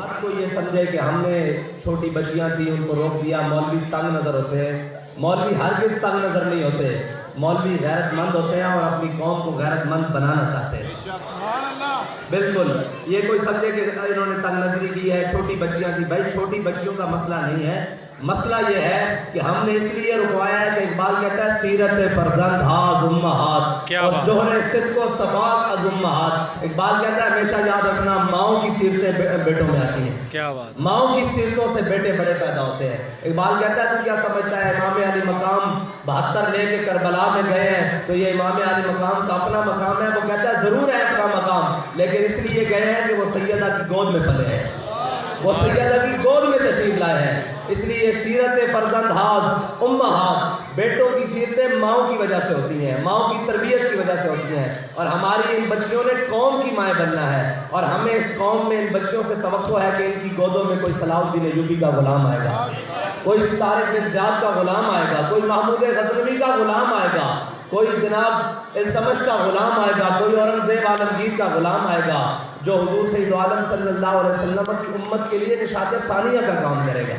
اب کوئی یہ سمجھے کہ ہم نے چھوٹی بچیاں تھیں ان کو روک دیا، مولوی تنگ نظر ہوتے ہیں. مولوی ہرگز تنگ نظر نہیں ہوتے. مولوی غیرت مند ہوتے ہیں اور اپنی قوم کو غیرت مند بنانا چاہتے ہیں. بالکل یہ کوئی سمجھے کہ انہوں نے تنگ نظری کی ہے، چھوٹی بچیاں تھیں. بھائی چھوٹی بچیوں کا مسئلہ نہیں ہے، مسئلہ یہ ہے کہ ہم نے اس لیے رکوایا ہے کہ اقبال کہتا ہے سیرت فرزند ہاز امہات اور جوہر صدق و صفات از امہات. اقبال کہتا ہے ہمیشہ یاد رکھنا ماؤں کی سیرتیں بیٹوں میں آتی ہیں. کیا بات، ماؤں کی سیرتوں سے بیٹے بڑے پیدا ہوتے ہیں. اقبال کہتا ہے تو کیا سمجھتا ہے امام علی مقام 72 لے کے کربلا میں گئے ہیں تو یہ امام علی مقام کا اپنا مقام ہے؟ وہ کہتا ہے ضرور ہے اپنا مقام، لیکن اس لیے گئے ہیں کہ وہ سیدہ کی گود میں پلے ہیں، وہ سیدہ کی گود میں تشریف لائے ہیں. اس لیے سیرت فرزند ہاز امہات، بیٹوں کی سیرتیں ماؤں کی وجہ سے ہوتی ہیں، ماؤں کی تربیت کی وجہ سے ہوتی ہیں. اور ہماری ان بچیوں نے قوم کی مائیں بننا ہے، اور ہمیں اس قوم میں ان بچیوں سے توقع ہے کہ ان کی گودوں میں کوئی صلاح الدین ایوبی کا غلام آئے گا، کوئی طارق بن زیاد کا غلام آئے گا، کوئی محمود غزنوی کا غلام آئے گا، کوئی جناب التمش کا غلام آئے گا، کوئی اورنگزیب عالمگیر کا غلام آئے گا جو حضور سید عالم صلی اللہ علیہ وسلم کی امت کے لیے نشاط ثانیہ کا کام کرے گا.